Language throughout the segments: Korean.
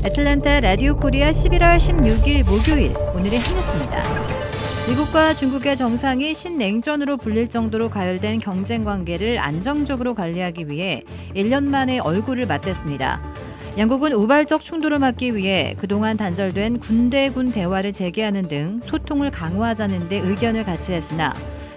애틀랜타 라디오 코리아 11월 16일 목요일 오늘의 한뉴스입니다. 미국과 중국의 정상이 신냉전으로 불릴 정도로 가열된 경쟁 관계를 안정적으로 관리하기 위해 1년 만에 얼굴을 맞댔습니다. 양국은 우발적 충돌을 막기 위해 그동안 단절된 군대군 대화를 재개하는 등 소통을 강화하자는 데 의견을 같이 했으나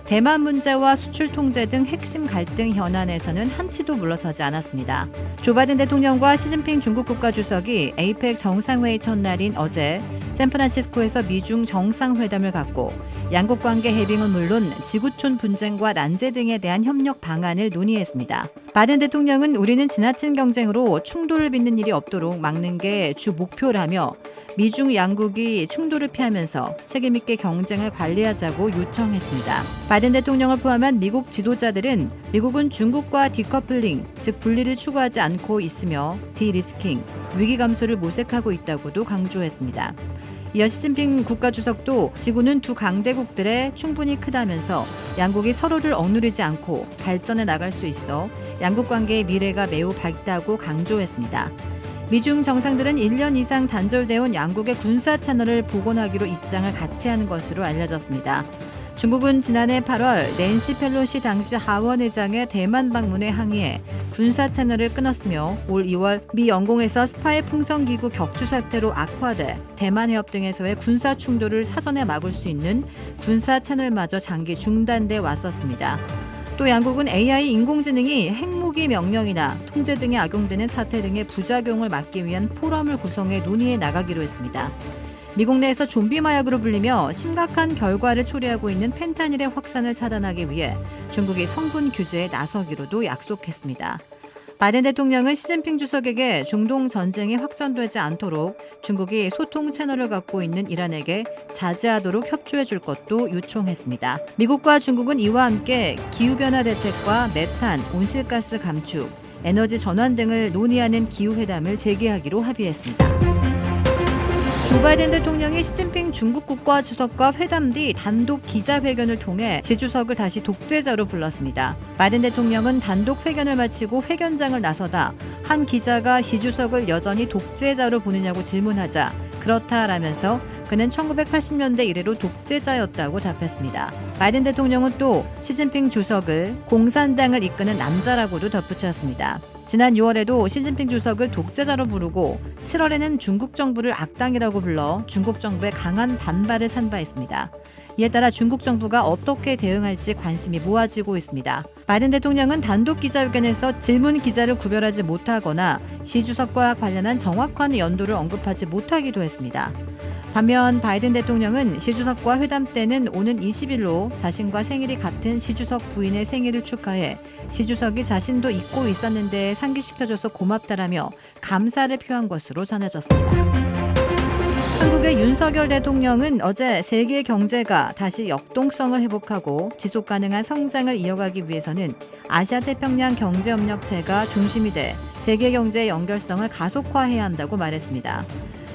대만 문제와 수출 통제 등 핵심 갈등 현안에서는 한치도 물러서지 않았습니다. 조 바이든 대통령과 시진핑 중국 국가주석이 에이펙 정상회의 첫날인 어제 샌프란시스코에서 미중 정상회담을 갖고 양국 관계 해빙은 물론 지구촌 분쟁과 난제 등에 대한 협력 방안을 논의했습니다. 바이든 대통령은 우리는 지나친 경쟁으로 충돌을 빚는 일이 없도록 막는 게 주 목표라며 미중 양국이 충돌을 피하면서 책임있게 경쟁을 관리하자고 요청했습니다. 바이든 대통령을 포함한 미국 지도자들은 미국은 중국과 디커플링, 즉 분리를 추구하지 않고 있으며 디리스킹, 위기 감소를 모색하고 있다고도 강조했습니다. 이어 시진핑 국가주석도 지구는 두 강대국들에 충분히 크다면서 양국이 서로를 억누르지 않고 발전해 나갈 수 있어 양국 관계의 미래가 매우 밝다고 강조했습니다. 미중 정상들은 1년 이상 단절되어 온 양국의 군사 채널을 복원하기로 입장을 같이 하는 것으로 알려졌습니다. 중국은 지난해 8월 낸시 펠로시 당시 하원 의장의 대만 방문에 항의해 군사 채널을 끊었으며 올 2월 미 영공에서 스파이 풍성기구 격추 사태로 악화돼 대만 해협 등에서의 군사 충돌을 사전에 막을 수 있는 군사 채널마저 장기 중단돼 왔었습니다. 또 양국은 AI 인공지능이 핵무기 명령이나 통제 등에 악용되는 사태 등의 부작용을 막기 위한 포럼을 구성해 논의해 나가기로 했습니다. 미국 내에서 좀비 마약으로 불리며 심각한 결과를 초래하고 있는 펜타닐의 확산을 차단하기 위해 중국이 성분 규제에 나서기로도 약속했습니다. 바이든 대통령은 시진핑 주석에게 중동 전쟁이 확전되지 않도록 중국이 소통 채널을 갖고 있는 이란에게 자제하도록 협조해 줄 것도 요청했습니다. 미국과 중국은 이와 함께 기후변화 대책과 메탄, 온실가스 감축, 에너지 전환 등을 논의하는 기후회담을 재개하기로 합의했습니다. 조 바이든 대통령이 시진핑 중국 국가주석과 회담 뒤 단독 기자회견을 통해 시 주석을 다시 독재자로 불렀습니다. 바이든 대통령은 단독 회견을 마치고 회견장을 나서다 한 기자가 시 주석을 여전히 독재자로 보느냐고 질문하자 그렇다라면서 그는 1980년대 이래로 독재자였다고 답했습니다. 바이든 대통령은 또 시진핑 주석을 공산당을 이끄는 남자라고도 덧붙였습니다. 지난 6월에도 시진핑 주석을 독재자로 부르고 7월에는 중국 정부를 악당이라고 불러 중국 정부에 강한 반발을 산 바 있습니다. 이에 따라 중국 정부가 어떻게 대응할지 관심이 모아지고 있습니다. 바이든 대통령은 단독 기자회견에서 질문 기자를 구별하지 못하거나 시 주석과 관련한 정확한 연도를 언급하지 못하기도 했습니다. 반면 바이든 대통령은 시 주석과 회담 때는 오는 20일로 자신과 생일이 같은 시 주석 부인의 생일을 축하해 시 주석이 자신도 잊고 있었는데 상기시켜줘서 고맙다라며 감사를 표한 것으로 전해졌습니다. 한국의 윤석열 대통령은 어제 세계 경제가 다시 역동성을 회복하고 지속 가능한 성장을 이어가기 위해서는 아시아태평양 경제협력체가 중심이 돼 세계 경제의 연결성을 가속화해야 한다고 말했습니다.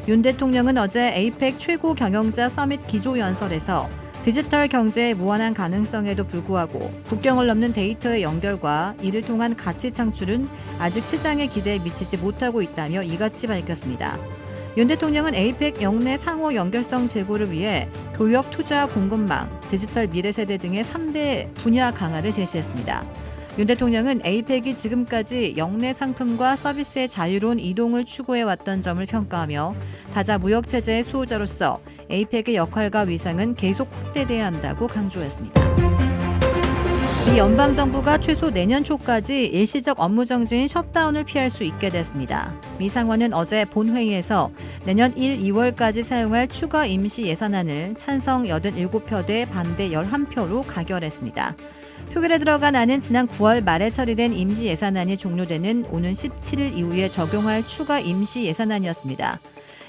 윤 대통령은 어제 에이펙 최고 경영자 서밋 기조연설에서 디지털 경제의 무한한 가능성에도 불구하고 국경을 넘는 데이터의 연결과 이를 통한 가치 창출은 아직 시장의 기대에 미치지 못하고 있다며 이같이 밝혔습니다. 윤 대통령은 에이펙 영내 상호 연결성 제고를 위해 교역, 투자, 공급망, 디지털 미래세대 등의 3대 분야 강화를 제시했습니다. 윤 대통령은 에이펙이 지금까지 영내 상품과 서비스의 자유로운 이동을 추구해왔던 점을 평가하며 다자 무역체제의 수호자로서 에이펙의 역할과 위상은 계속 확대돼야 한다고 강조했습니다. 미 연방정부가 최소 내년 초까지 일시적 업무 정지인 셧다운을 피할 수 있게 됐습니다. 미 상원은 어제 본회의에서 내년 1, 2월까지 사용할 추가 임시 예산안을 찬성 87표 대 반대 11표로 가결했습니다. 표결에 들어간 안은 지난 9월 말에 처리된 임시 예산안이 종료되는 오는 17일 이후에 적용할 추가 임시 예산안이었습니다.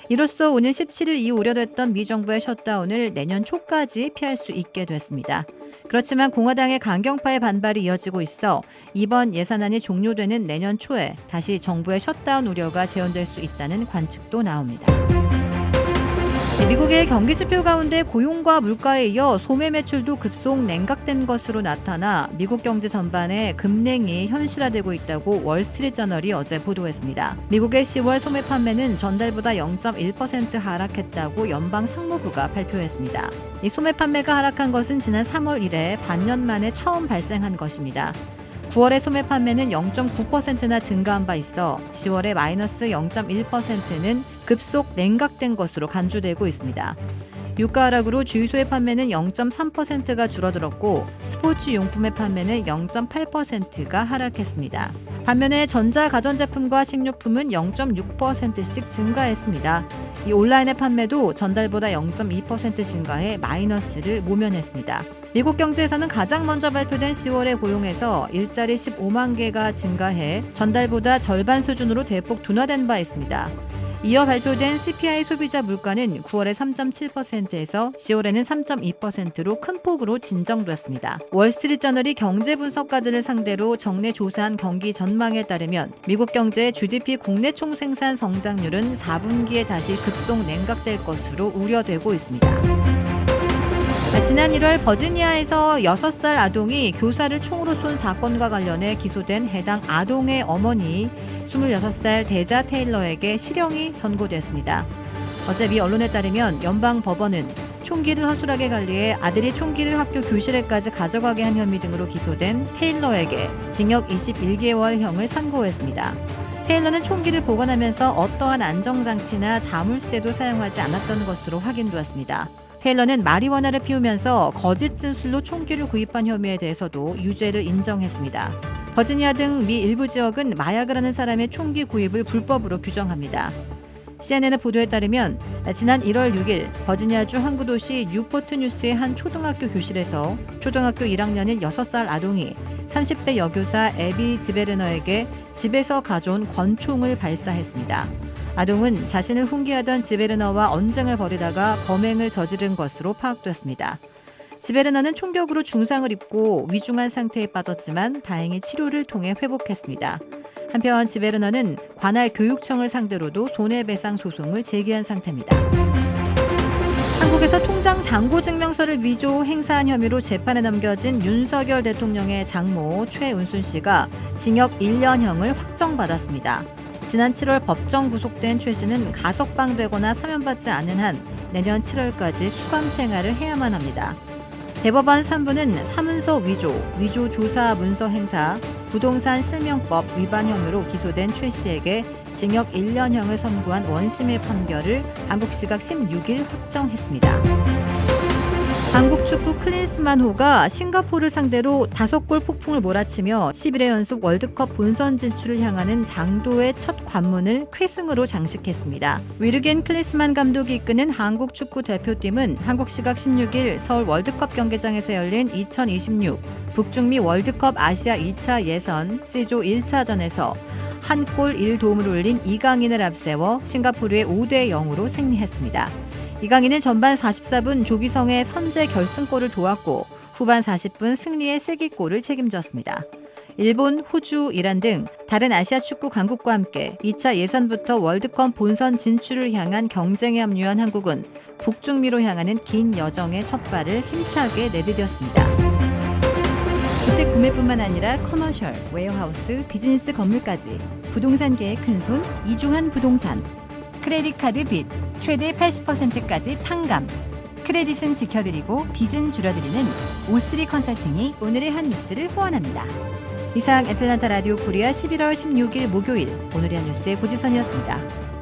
이로써 오는 17일 이후 우려됐던 미 정부의 셧다운을 내년 초까지 피할 수 있게 됐습니다. 그렇지만 공화당의 강경파의 반발이 이어지고 있어 이번 예산안이 종료되는 내년 초에 다시 정부의 셧다운 우려가 재현될 수 있다는 관측도 나옵니다. 미국의 경기지표 가운데 고용과 물가에 이어 소매 매출도 급속 냉각된 것으로 나타나 미국 경제 전반에 급냉이 현실화되고 있다고 월스트리트저널이 어제 보도했습니다. 미국의 10월 소매 판매는 전달보다 0.1% 하락했다고 연방 상무부가 발표했습니다. 이 소매 판매가 하락한 것은 지난 3월 이래 반년 만에 처음 발생한 것입니다. 9월의 소매 판매는 0.9%나 증가한 바 있어 10월에 마이너스 0.1%는 급속 냉각된 것으로 간주되고 있습니다. 유가 하락으로 주유소의 판매는 0.3%가 줄어들었고 스포츠 용품의 판매는 0.8%가 하락했습니다. 반면에 전자 가전제품과 식료품은 0.6%씩 증가했습니다. 이 온라인의 판매도 전달보다 0.2% 증가해 마이너스를 모면했습니다. 미국 경제에서는 가장 먼저 발표된 10월의 고용에서 일자리 15만 개가 증가해 전달보다 절반 수준으로 대폭 둔화된 바 있습니다. 이어 발표된 CPI 소비자 물가는 9월에 3.7%에서 10월에는 3.2%로 큰 폭으로 진정됐습니다. 월스트리트저널이 경제 분석가들을 상대로 정례 조사한 경기 전망에 따르면 미국 경제의 GDP 국내 총생산 성장률은 4분기에 다시 급속 냉각될 것으로 우려되고 있습니다. 지난 1월 버지니아에서 6살 아동이 교사를 총으로 쏜 사건과 관련해 기소된 해당 아동의 어머니 26살 데자 테일러에게 실형이 선고됐습니다. 어제 미 언론에 따르면 연방 법원은 총기를 허술하게 관리해 아들이 총기를 학교 교실에까지 가져가게 한 혐의 등으로 기소된 테일러에게 징역 21개월형을 선고했습니다. 테일러는 총기를 보관하면서 어떠한 안정장치나 자물쇠도 사용하지 않았던 것으로 확인되었습니다. 테일러는 마리화나를 피우면서 거짓 진술로 총기를 구입한 혐의에 대해서도 유죄를 인정했습니다. 버지니아 등 미 일부 지역은 마약을 하는 사람의 총기 구입을 불법으로 규정합니다. CNN의 보도에 따르면 지난 1월 6일 버지니아주 항구 도시 뉴포트 뉴스의 한 초등학교 교실에서 초등학교 1학년인 6살 아동이 30대 여교사 애비 지베르너에게 집에서 가져온 권총을 발사했습니다. 아동은 자신을 훈계하던 지베르너와 언쟁을 벌이다가 범행을 저지른 것으로 파악됐습니다. 지베르너는 총격으로 중상을 입고 위중한 상태에 빠졌지만 다행히 치료를 통해 회복했습니다. 한편 지베르너는 관할 교육청을 상대로도 손해배상 소송을 제기한 상태입니다. 한국에서 통장 잔고 증명서를 위조 행사한 혐의로 재판에 넘겨진 윤석열 대통령의 장모 최은순 씨가 징역 1년형을 확정받았습니다. 지난 7월 법정 구속된 최 씨는 가석방되거나 사면받지 않는 한 내년 7월까지 수감 생활을 해야만 합니다. 대법원 3부는 사문서 위조 조사 문서 행사, 부동산 실명법 위반 혐의로 기소된 최 씨에게 징역 1년형을 선고한 원심의 판결을 한국 시각 16일 확정했습니다. 한국 축구 클린스만호가 싱가포르를 상대로 5골 폭풍을 몰아치며 11회 연속 월드컵 본선 진출을 향하는 장도의 첫 관문을 쾌승으로 장식했습니다. 위르겐 클린스만 감독이 이끄는 한국 축구 대표팀은 한국 시각 16일 서울 월드컵 경기장에서 열린 2026 북중미 월드컵 아시아 2차 예선 C조 1차전에서 한 골 1도움을 올린 이강인을 앞세워 싱가포르의 5대0으로 승리했습니다. 이강인은 전반 44분 조기성의 선제 결승골을 도왔고 후반 40분 승리의 쐐기골을 책임졌습니다. 일본, 호주, 이란 등 다른 아시아 축구 강국과 함께 2차 예선부터 월드컵 본선 진출을 향한 경쟁에 합류한 한국은 북중미로 향하는 긴 여정의 첫 발을 힘차게 내디뎠습니다. 주택 구매뿐만 아니라 커머셜, 웨어하우스, 비즈니스 건물까지 부동산계의 큰손 이중한 부동산. 크레딧 카드 빚 최대 80%까지 탕감. 크레딧은 지켜드리고 빚은 줄여드리는 O3 컨설팅이 오늘의 한 뉴스를 후원합니다. 이상 애틀란타 라디오 코리아 11월 16일 목요일 오늘의 한 뉴스의 고지선이었습니다.